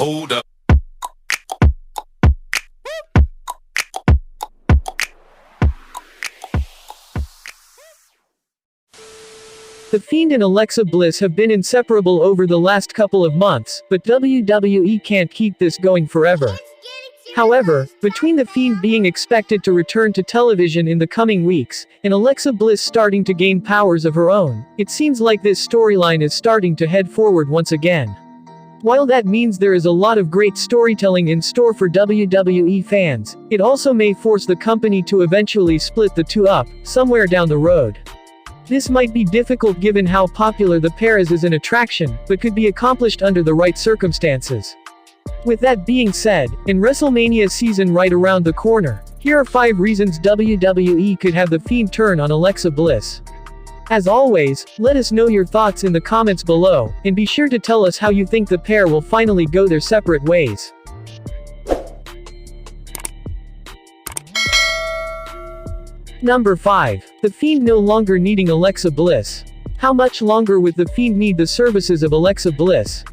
Hold up. The Fiend and Alexa Bliss have been inseparable over the last couple of months, but WWE can't keep this going forever. However, between the Fiend being expected to return to television in the coming weeks, and Alexa Bliss starting to gain powers of her own, it seems like this storyline is starting to head forward once again. While that means there is a lot of great storytelling in store for WWE fans, it also may force the company to eventually split the two up, somewhere down the road. This might be difficult given how popular the pair is as an attraction, but could be accomplished under the right circumstances. With that being said, in WrestleMania season right around the corner, here are 5 reasons WWE could have the Fiend turn on Alexa Bliss. As always, let us know your thoughts in the comments below, and be sure to tell us how you think the pair will finally go their separate ways. Number 5. The Fiend no longer needing Alexa Bliss. How much longer will the Fiend need the services of Alexa Bliss?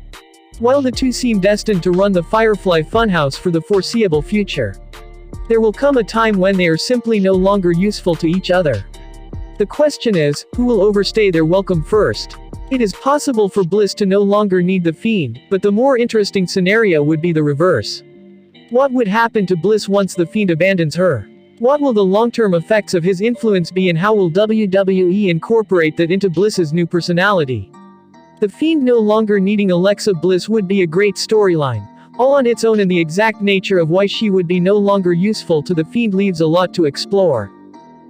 While the two seem destined to run the Firefly Funhouse for the foreseeable future, there will come a time when they are simply no longer useful to each other. The question is, who will overstay their welcome first? It is possible for Bliss to no longer need the Fiend, but the more interesting scenario would be the reverse. What would happen to Bliss once the Fiend abandons her? What will the long-term effects of his influence be, and how will WWE incorporate that into Bliss's new personality? The Fiend no longer needing Alexa Bliss would be a great storyline, all on its own, and the exact nature of why she would be no longer useful to the Fiend leaves a lot to explore.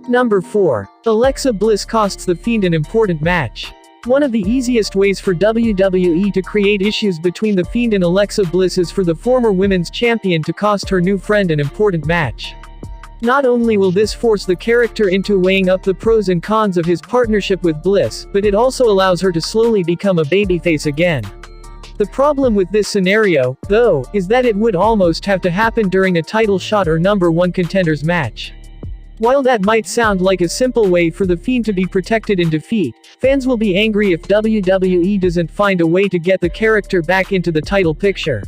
Number 4. Alexa Bliss costs the Fiend an important match. One of the easiest ways for WWE to create issues between the Fiend and Alexa Bliss is for the former women's champion to cost her new friend an important match. Not only will this force the character into weighing up the pros and cons of his partnership with Bliss, but it also allows her to slowly become a babyface again. The problem with this scenario, though, is that it would almost have to happen during a title shot or number 1 contenders match. While that might sound like a simple way for the Fiend to be protected in defeat, fans will be angry if WWE doesn't find a way to get the character back into the title picture.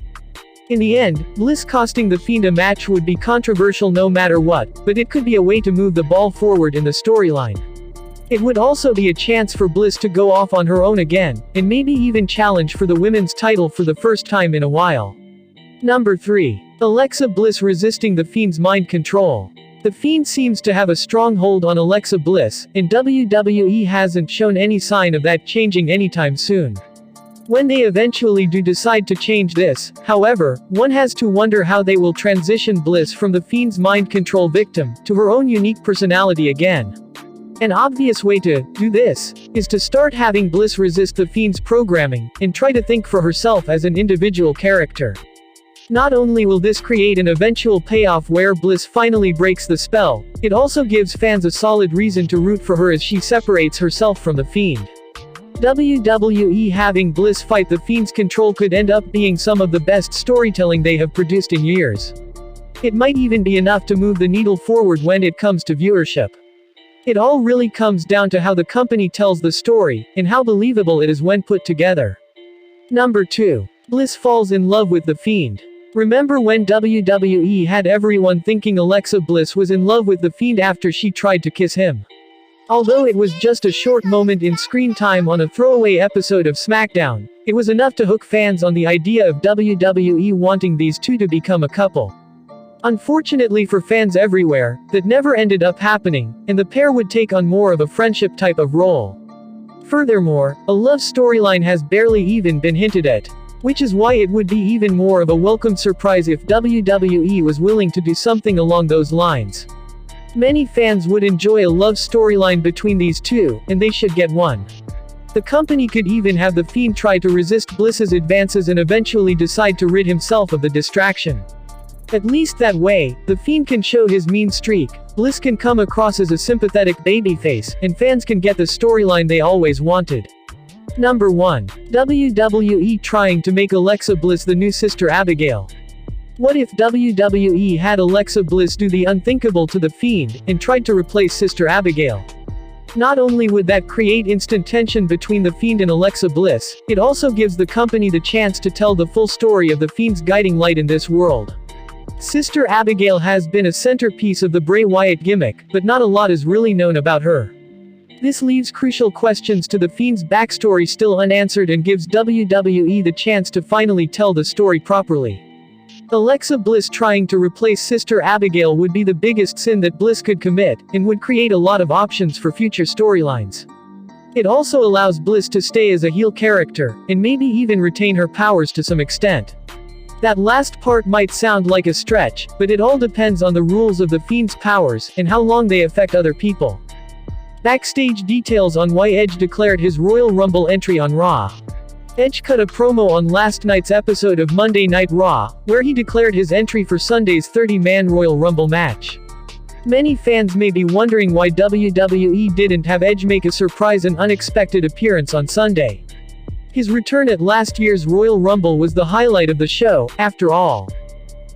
In the end, Bliss costing the Fiend a match would be controversial no matter what, but it could be a way to move the ball forward in the storyline. It would also be a chance for Bliss to go off on her own again, and maybe even challenge for the women's title for the first time in a while. Number 3. Alexa Bliss resisting the Fiend's mind control. The Fiend seems to have a strong hold on Alexa Bliss, and WWE hasn't shown any sign of that changing anytime soon. When they eventually do decide to change this, however, one has to wonder how they will transition Bliss from the Fiend's mind control victim to her own unique personality again. An obvious way to do this is to start having Bliss resist the Fiend's programming and try to think for herself as an individual character. Not only will this create an eventual payoff where Bliss finally breaks the spell, it also gives fans a solid reason to root for her as she separates herself from the Fiend. WWE having Bliss fight the Fiend's control could end up being some of the best storytelling they have produced in years. It might even be enough to move the needle forward when it comes to viewership. It all really comes down to how the company tells the story, and how believable it is when put together. Number 2. Bliss falls in love with the Fiend. Remember when WWE had everyone thinking Alexa Bliss was in love with the Fiend after she tried to kiss him? Although it was just a short moment in screen time on a throwaway episode of SmackDown, it was enough to hook fans on the idea of WWE wanting these two to become a couple. Unfortunately for fans everywhere, that never ended up happening, and the pair would take on more of a friendship type of role. Furthermore, a love storyline has barely even been hinted at, which is why it would be even more of a welcome surprise if WWE was willing to do something along those lines. Many fans would enjoy a love storyline between these two, and they should get one. The company could even have the Fiend try to resist Bliss's advances and eventually decide to rid himself of the distraction. At least that way, the Fiend can show his mean streak, Bliss can come across as a sympathetic babyface, and fans can get the storyline they always wanted. Number 1. WWE trying to make Alexa Bliss the new Sister Abigail. What if WWE had Alexa Bliss do the unthinkable to the Fiend, and tried to replace Sister Abigail? Not only would that create instant tension between the Fiend and Alexa Bliss, it also gives the company the chance to tell the full story of the Fiend's guiding light in this world. Sister Abigail has been a centerpiece of the Bray Wyatt gimmick, but not a lot is really known about her. This leaves crucial questions to the Fiend's backstory still unanswered and gives WWE the chance to finally tell the story properly. Alexa Bliss trying to replace Sister Abigail would be the biggest sin that Bliss could commit, and would create a lot of options for future storylines. It also allows Bliss to stay as a heel character, and maybe even retain her powers to some extent. That last part might sound like a stretch, but it all depends on the rules of the Fiend's powers, and how long they affect other people. Backstage details on why Edge declared his Royal Rumble entry on Raw. Edge cut a promo on last night's episode of Monday Night Raw, where he declared his entry for Sunday's 30-man Royal Rumble match. Many fans may be wondering why WWE didn't have Edge make a surprise and unexpected appearance on Sunday. His return at last year's Royal Rumble was the highlight of the show, after all.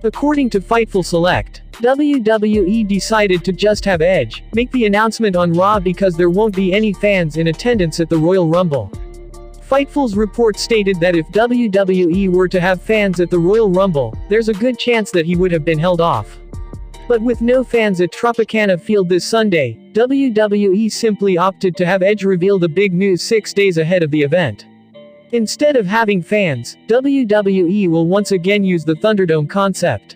According to Fightful Select, WWE decided to just have Edge make the announcement on Raw because there won't be any fans in attendance at the Royal Rumble. Fightful's report stated that if WWE were to have fans at the Royal Rumble, there's a good chance that he would have been held off. But with no fans at Tropicana Field this Sunday, WWE simply opted to have Edge reveal the big news 6 days ahead of the event. Instead of having fans, WWE will once again use the Thunderdome concept.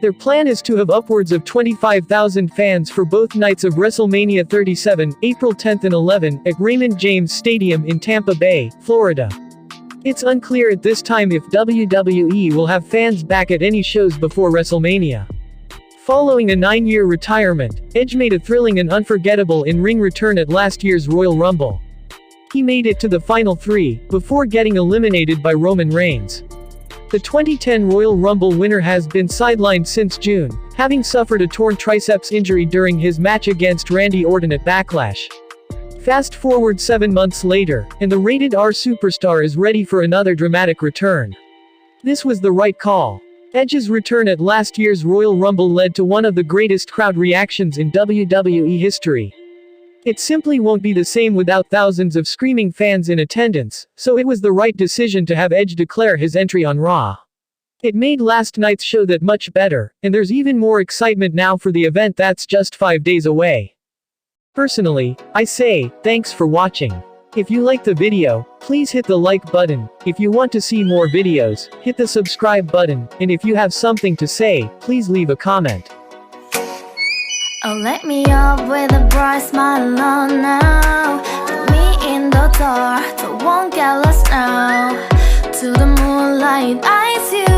Their plan is to have upwards of 25,000 fans for both nights of WrestleMania 37, April 10 and 11, at Raymond James Stadium in Tampa Bay, Florida. It's unclear at this time if WWE will have fans back at any shows before WrestleMania. Following a 9-year retirement, Edge made a thrilling and unforgettable in-ring return at last year's Royal Rumble. He made it to the final 3, before getting eliminated by Roman Reigns. The 2010 Royal Rumble winner has been sidelined since June, having suffered a torn triceps injury during his match against Randy Orton at Backlash. Fast forward 7 months later, and the rated R superstar is ready for another dramatic return. This was the right call. Edge's return at last year's Royal Rumble led to one of the greatest crowd reactions in WWE history. It simply won't be the same without thousands of screaming fans in attendance, so it was the right decision to have Edge declare his entry on Raw. It made last night's show that much better, and there's even more excitement now for the event that's just 5 days away. Personally, I say, thanks for watching. If you like the video, please hit the like button. If you want to see more videos, hit the subscribe button, and if you have something to say, please leave a comment. Oh, let me up with a bright smile on now. Put me in the dark, so won't get lost now. To the moonlight, eyes you